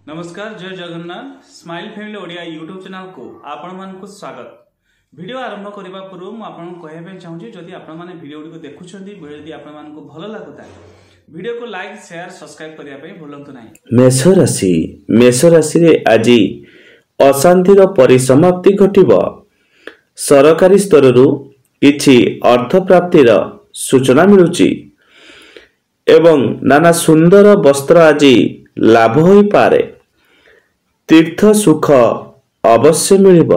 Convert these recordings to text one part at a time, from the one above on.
नमस्कार जय Jagannath smile family Odia YouTube channel को आपण मानक स्वागत। वीडियो आरंभ करने पूर्व मुझे कहना चाहूँगी जदि आपण वीडियो को देखुं यदि आपण को भल लगुता वीडियो को लाइक शेयर सब्सक्राइब करने भूलु ना। मेष राशि रे आज अशांतिर परिसमाप्ति घटिब। सरकारी स्तर किछि अर्थ प्राप्तिर सूचना मिलुची एवं नाना सुंदर वस्त्र आज लाभ होई पारे। तीर्थ सुख अवश्य मिलिब।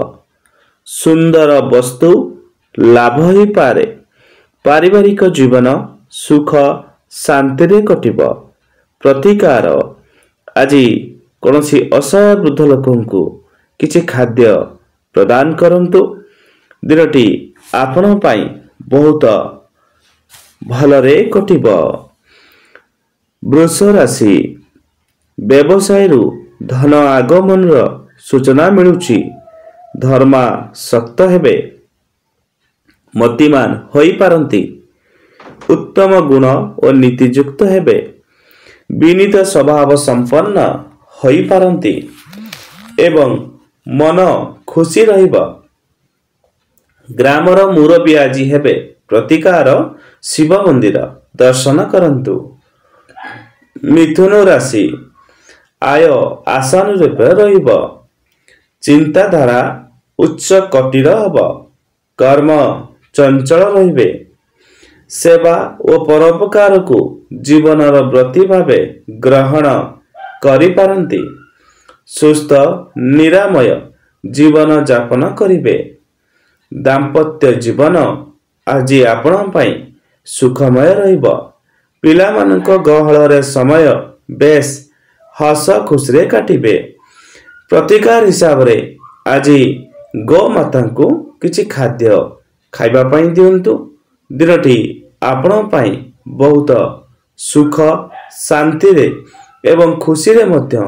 सुंदर वस्तु लाभ होई पारे। पारिवारिक जीवन सुख शांति रे कटिब। प्रतिकार आज कौनसी असहाय वृद्ध लोकंकु किछि खाद्य प्रदान करंतु। दिनटी आपण पाई बहुत भलरे कटिब। वृष राशि व्यवसाय धन आगमन सूचना मिलुची। धर्मा शक्त हेबे। मतिमान होई पारंती। उत्तम गुण और नीतियुक्त हेबे। विनीत स्वभाव संपन्न होई पारंती एवं मन खुशी रहिबा। ग्रामर मुरबी आजी हेबे। प्रतिकार शिव मंदिर दर्शन करंतु। मिथुन राशि आय आशानुरूप रहिब। चिंताधारा उच्च कटिर हब। कर्म चंचल रहिबे। सेवा और परोपकार को जीवनर व्रती भावे ग्रहण करि पारंती। सुस्थ निरामय जीवन यापन करिवे। दाम्पत्य जीवन आज आपण पाई सुखमय रहिब। पिला मानक गहଳରେ समय बेस हस खुशी काटिबे। प्रतिकार हिसाब रे आज गौ माता को किछि खाद्य खाइबा पाई दियंतु। दिनटी आपण पाई बहुत सुख शांति रे एवं खुशी रे मध्य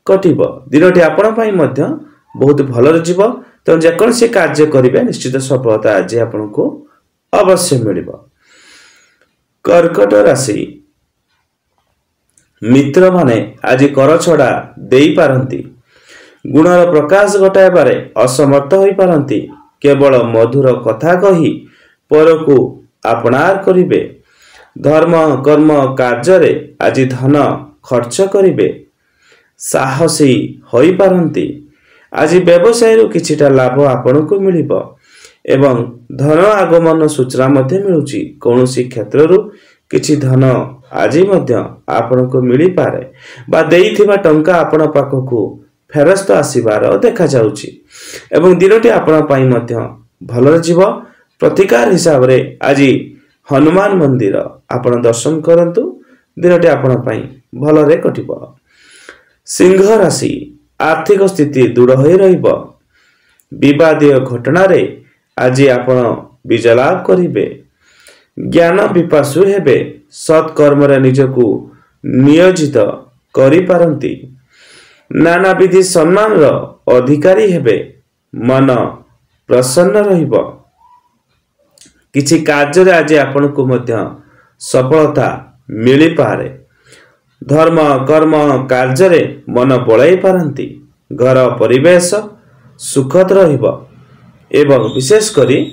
कटिब। दिनटी आपण पाई मध्य बहुत भलरे जीव। तो जेकोसी कार्य करिवे निश्चित सफलता आज आपण को अवश्य मिलिब। कर्कट राशि मित्र माने आज कर छड़ा देई पारंती। गुणर प्रकाश घटाइबारे असमर्थ होई पारंती। केवल मधुर कथा कही पर को अपनार करिवे। धर्म कर्म कार्य रे आज धन खर्च करिवे। साहसी होई पारंती। आज व्यवसाय रो किछिटा लाभ आपण को मिलिब एवं धन आगमन सूचना मध्य मिलुची। कौनसी क्षेत्र रो किछि धन आज मध्य आपण को मिली पारे बा देइथिबा टंका आपण पाखकु फेरस्त आसीबार देखा जाउची एवं दिनटी आपण पाई मध्य भलरे जीव। प्रतिकार हिसाब रे आज हनुमान मंदिर आपण दर्शन करंतु। दिनटी आपण पाई भलरे कटिब। सिंह राशि आर्थिक स्थिति दृढ़ होई रहिब। विवादीय घटना रे आज आपण विजय लाभ करिवे। ज्ञान विपासु हेबे। सत्कर्म रे निजकु नियोजित करि पारंती। नाना विधि सम्मान रो अधिकारी हेबे। मन प्रसन्न रहिब। किछि कार्य रे आज आपण को मध्य सफलता मिली पारे। धर्म कर्म कार्य रे मन बळाई पारंती। घर परिवेश सुखद रहिब एवं विशेष करी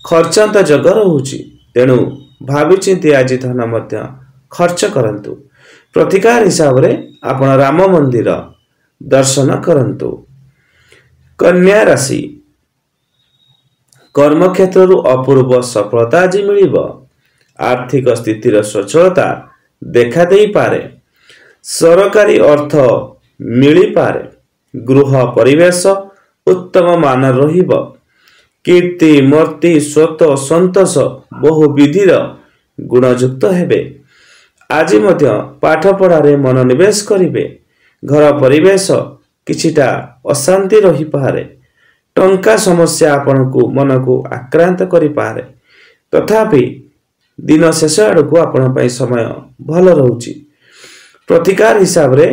खर्चांत जग रहुची। तेणु भावी चिंती आज धन मध्य खर्च करंतु। प्रतिकार हिसाब रे आपण राम मंदिर दर्शन करंतु। कन्या राशि कर्म क्षेत्र अपूर्व सफलता आज मिलिब। आर्थिक स्थितिर सचलता देखा देई पारे। सरकारी अर्थ मिली पारे। गृह परिवेश उत्तम मान रहिब। कीर्ति मूर्ति स्वत संतोष बहु विधिर गुणयुक्त हेबे। आज मध्य पाठ पढ़ारे मनोनिवेश करिवे। घर परिवेश किछिटा अशांति रही पारे। टंका समस्या आपण को मन को आक्रांत करि पारे। तथापि दिन शेष आड़क आपण पई समय भल रहउची। प्रतिकार हिसाब रे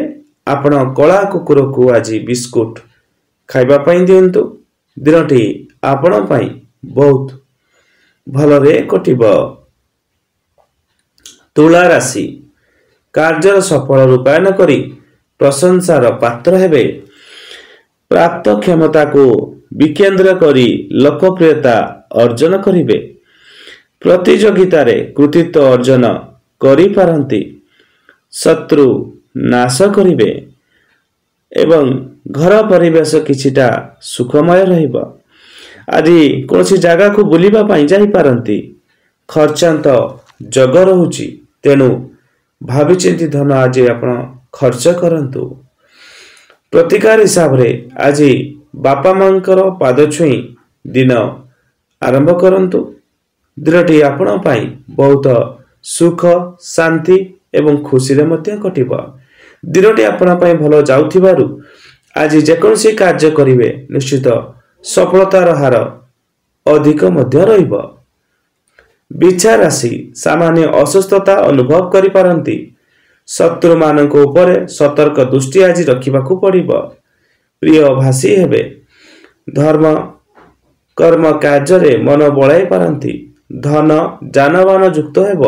आपण कला कुकुर को आज बिस्कुट खाइबा पाई दियंतु। दिनटी आपण पाई बहुत भलरे कटिब। तुला राशि कार्य सफल रूपायन करी ପ୍ରଶଂସାର ପାତ୍ର ହେବେ। ପ୍ରାପ୍ତ କ୍ଷମତାକୁ ବିକେନ୍ଦ୍ର କରି ଲୋକପ୍ରିୟତା ଅର୍ଜନ କରିବେ। ପ୍ରତିଯୋଗିତାରେ କୃତିତ୍ୱ ଅର୍ଜନ କରିପାରନ୍ତି। ଶତ୍ରୁ ନାଶ କରିବେ ଏବଂ ଘର ପରିବେଶ କିଛିଟା ସୁଖମୟ ରହିବ। ଆଜି କୌଣସି ଜାଗାକୁ ବୁଲିବା ପାଇଁ ଯାଇପାରନ୍ତି। ଖର୍ଚ୍ଚାନ୍ତ ଯୋଗ ରହୁଛି, ତେଣୁ ଭାବିଚିନ୍ତି ଧନ ଆଜି ଆପଣ ଖର୍ଚ୍ଚ କରନ୍ତୁ। ପ୍ରତିକାର ହିସାବରେ ଆଜି ବାପା ମାଙ୍କର ପାଦ ଛୁଇଁ ଦିନ ଆରମ୍ଭ କରନ୍ତୁ। ଦିନଟି ଆପଣ ପାଇଁ ବହୁତ ସୁଖ, ଶାନ୍ତି ଏବଂ ଖୁସିରେ ମଧ୍ୟ କଟିବ। ଦିନଟି ଆପଣ ପାଇଁ ଭଲ ଯାଉଥିବାରୁ ଆଜି ଯେକୌଣସି କାର୍ଯ୍ୟ କରିବେ ନିଶ୍ଚିତ ସଫଳତାର ହାର ଅଧିକ ମଧ୍ୟ ରହିବ। ବିଛା ରାଶି ସାମାନ୍ୟ ଅସୁସ୍ଥତା ଅନୁଭବ କରିପାରନ୍ତି। ଶତ୍ରୁମାନଙ୍କ ଉପରେ ସତର୍କ ଦୃଷ୍ଟି ଆଜି ରଖିବାକୁ ପଡ଼ିବ। ପ୍ରିୟ ଭାଷୀ ହେବେ। ଧର୍ମ କର୍ମ କାର୍ଯ୍ୟରେ ମନ ବଳାଇ ପାରନ୍ତି। ଧନ ଯାନବାହନ ଯୁକ୍ତ ହେବ।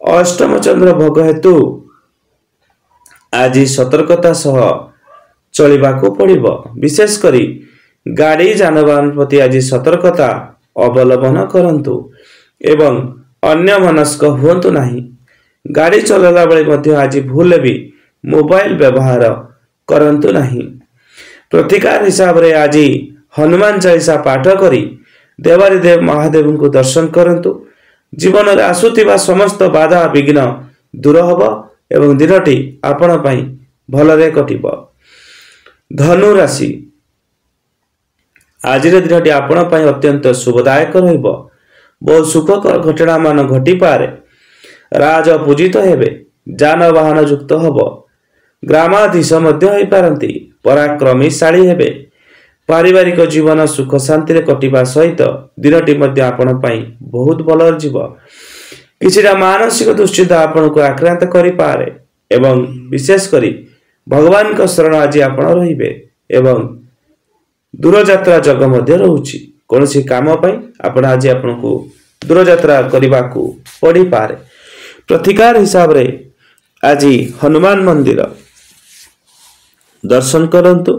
ଅଷ୍ଟମ ଚନ୍ଦ୍ର ଭୋଗ ହେତୁ ଆଜି ସତର୍କତା ସହ ଚଳିବାକୁ ପଡ଼ିବ। ବିଶେଷ କରି ଗାଡ଼ି ଯାନବାହନ ପ୍ରତି ଆଜି ସତର୍କତା ଅବଲମ୍ବନ କରନ୍ତୁ ଏବଂ ଅନ୍ୟମନସ୍କ ହୁଅନ୍ତୁ ନାହିଁ। ଗାଡ଼ି ଚଲାଇଲା ବେଳେ ମଧ୍ୟ ଆଜି ଭୁଲରେ ବି ମୋବାଇଲ ବ୍ୟବହାର କରନ୍ତୁ ନାହିଁ। ପ୍ରତିକାର ହିସାବରେ ଆଜି ହନୁମାନ ଚାଳିସା ପାଠ କରି ଦେବାରିଦେବ ମହାଦେବଙ୍କୁ ଦର୍ଶନ କରନ୍ତୁ। ଜୀବନରେ ଆସୁଥିବା ସମସ୍ତ ବାଧା ବିଘ୍ନ ଦୂର ହେବ ଏବଂ ଦିନଟି ଆପଣ ପାଇଁ ଭଲରେ କଟିବ। ଧନୁ ରାଶି ଆଜିର ଦିନଟି ଆପଣ ପାଇଁ ଅତ୍ୟନ୍ତ ଶୁଭଦାୟକ ରହିବ। ବହୁ ସୁଖକର ଘଟଣା ମାନ ଘଟିପାରେ। ରାଜ ପୂଜିତ ହେବେ। ଯାନବାହନ ଯୁକ୍ତ ହେବ। ଗ୍ରାମାଧୀଶ ମଧ୍ୟ ହୋଇପାରନ୍ତି। ପରାକ୍ରମୀଶାଳୀ ହେବେ। ପାରିବାରିକ ଜୀବନ ସୁଖ ଶାନ୍ତିରେ କଟିବା ସହିତ ଦିନଟି ମଧ୍ୟ ଆପଣ ପାଇଁ ବହୁତ ଭଲ ଯିବ। କିଛିଟା ମାନସିକ ଦୁଶ୍ଚିନ୍ତା ଆପଣଙ୍କୁ ଆକ୍ରାନ୍ତ କରିପାରେ ଏବଂ ବିଶେଷ କରି ଭଗବାନଙ୍କ ଶରଣ ଆଜି ଆପଣ ରହିବେ ଏବଂ ଦୂରଯାତ୍ରା ଯୋଗ ମଧ୍ୟ ରହୁଛି। କୌଣସି କାମ ପାଇଁ ଆପଣ ଆଜି ଆପଣଙ୍କୁ ଦୂରଯାତ୍ରା କରିବାକୁ ପଡ଼ିପାରେ। ପ୍ରତିକାର ହିସାବରେ ଆଜି ହନୁମାନ ମନ୍ଦିର ଦର୍ଶନ କରନ୍ତୁ।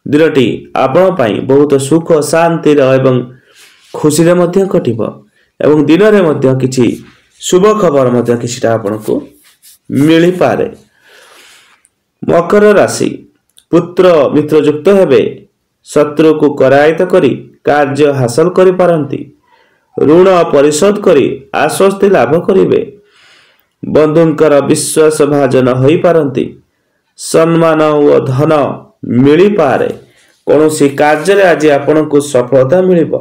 ଦିନଟି ଆପଣ ପାଇଁ ବହୁତ ସୁଖ ଶାନ୍ତିର ଏବଂ ଖୁସିରେ ମଧ୍ୟ କଟିବ ଏବଂ ଦିନରେ ମଧ୍ୟ କିଛି ଶୁଭ ଖବର ମଧ୍ୟ କିଛିଟା ଆପଣଙ୍କୁ ମିଳିପାରେ। ମକର ରାଶି ପୁତ୍ର ମିତ୍ର ଯୁକ୍ତ ହେବେ। ଶତ୍ରୁକୁ କରାୟତ୍ତ କରି କାର୍ଯ୍ୟ ହାସଲ କରିପାରନ୍ତି। ଋଣ ପରିଶୋଧ କରି ଆଶ୍ୱସ୍ତି ଲାଭ କରିବେ। ବନ୍ଧୁଙ୍କର ବିଶ୍ୱାସ ଭାଜନ ହୋଇପାରନ୍ତି। ସମ୍ମାନ ଓ ଧନ ମିଳିପାରେ। କୌଣସି କାର୍ଯ୍ୟରେ ଆଜି ଆପଣଙ୍କୁ ସଫଳତା ମିଳିବ।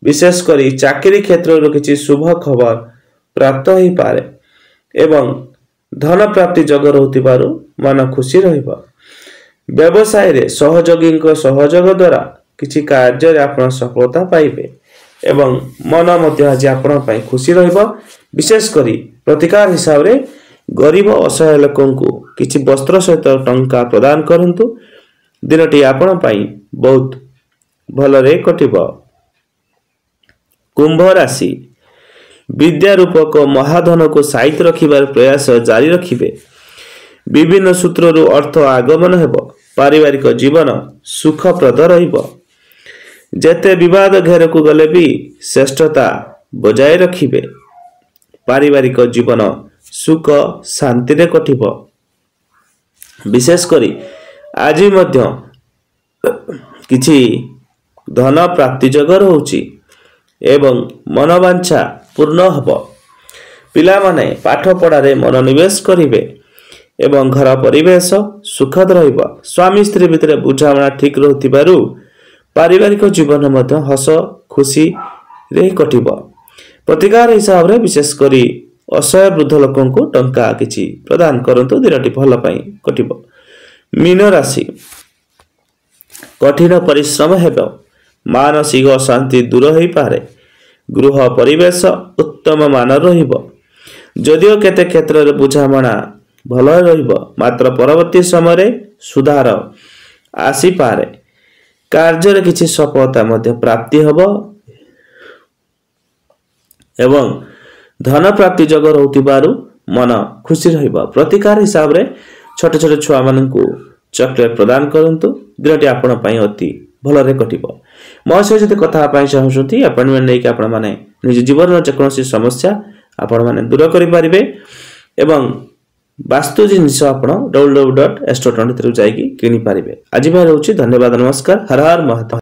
ବିଶେଷ କରି ଚାକିରି କ୍ଷେତ୍ରରୁ କିଛି ଶୁଭ ଖବର ପ୍ରାପ୍ତ ହୋଇପାରେ ଏବଂ ଧନ ପ୍ରାପ୍ତି ଯୋଗ ରହୁଥିବାରୁ ମନ ଖୁସି ରହିବ। ବ୍ୟବସାୟରେ ସହଯୋଗୀଙ୍କ ସହଯୋଗ ଦ୍ୱାରା କିଛି କାର୍ଯ୍ୟରେ ଆପଣ ସଫଳତା ପାଇବେ ଏବଂ ମନ ମଧ୍ୟ ଆଜି ଆପଣଙ୍କ ପାଇଁ ଖୁସି ରହିବ। ବିଶେଷ କରି ପ୍ରତିକାର ହିସାବରେ ଗରିବ ଅସହାୟ ଲୋକଙ୍କୁ କିଛି ବସ୍ତ୍ର ସହିତ ଟଙ୍କା ପ୍ରଦାନ କରନ୍ତୁ। ଦିନଟି ଆପଣ ପାଇଁ ବହୁତ ଭଲରେ କଟିବ। କୁମ୍ଭ ରାଶି ବିଦ୍ୟା ରୂପକ ମହାଧନକୁ ସାଇତି ରଖିବାର ପ୍ରୟାସ ଜାରି ରଖିବେ। ବିଭିନ୍ନ ସୂତ୍ରରୁ ଅର୍ଥ ଆଗମନ ହେବ। ପାରିବାରିକ ଜୀବନ ସୁଖପ୍ରଦ ରହିବ। ଯେତେ ବିବାଦ ଘେରକୁ ଗଲେ ବି ଶ୍ରେଷ୍ଠତା ବଜାୟ ରଖିବେ। ପାରିବାରିକ ଜୀବନ ସୁଖ ଶାନ୍ତିରେ କଟିବ। ବିଶେଷ କରି ଆଜି ମଧ୍ୟ କିଛି ଧନ ପ୍ରାପ୍ତି ଯୋଗ ରହୁଛି ଏବଂ ମନୋବାଞ୍ଛା ପୂର୍ଣ୍ଣ ହେବ। ପିଲାମାନେ ପାଠ ପଢ଼ାରେ ମନୋନିବେଶ କରିବେ ଏବଂ ଘର ପରିବେଶ ସୁଖଦ ରହିବ। ସ୍ୱାମୀ ସ୍ତ୍ରୀ ଭିତରେ ବୁଝାମଣା ଠିକ୍ ରହୁଥିବାରୁ ପାରିବାରିକ ଜୀବନ ମଧ୍ୟ ହସ ଖୁସିରେ କଟିବ। ପ୍ରତିକାର ହିସାବରେ ବିଶେଷ କରି ଅସହାୟ ବୃଦ୍ଧ ଲୋକଙ୍କୁ ଟଙ୍କା କିଛି ପ୍ରଦାନ କରନ୍ତୁ। ଦିନଟି ଭଲ ପାଇଁ କଟିବ। ମୀନ ରାଶି କଠିନ ପରିଶ୍ରମ ହେବ। ମାନସିକ ଅଶାନ୍ତି ଦୂର ହୋଇପାରେ। ଗୃହ ପରିବେଶ ଉତ୍ତମ ମାନର ରହିବ। ଯଦିଓ କେତେ କ୍ଷେତ୍ରରେ ବୁଝାମଣା ଭଲ ରହିବ, ମାତ୍ର ପରବର୍ତ୍ତୀ ସମୟରେ ସୁଧାର ଆସିପାରେ। କାର୍ଯ୍ୟରେ କିଛି ସଫଳତା ମଧ୍ୟ ପ୍ରାପ୍ତି ହେବ ଏବଂ ଧନ ପ୍ରାପ୍ତି ଯୋଗ ରହୁଥିବାରୁ ମନ ଖୁସି ରହିବ। ପ୍ରତିକାର ହିସାବରେ छोट छोट छुआ माननकु चॉकलेट प्रदान करंतु दिनटी आपण पई अति भलरे कटिबो मो सहित जदि कथा पई चाहुछथि अपॉइंटमेंट नै कि आपण माने निज जीवन जे कोनोसी समस्या आपण माने दूर करि परिबे एवं वास्तु जिनिस आपण www.astro23 जाई कि किनि परिबे। आज भाई रहउछि धन्यवाद नमस्कार हर हर महादेव।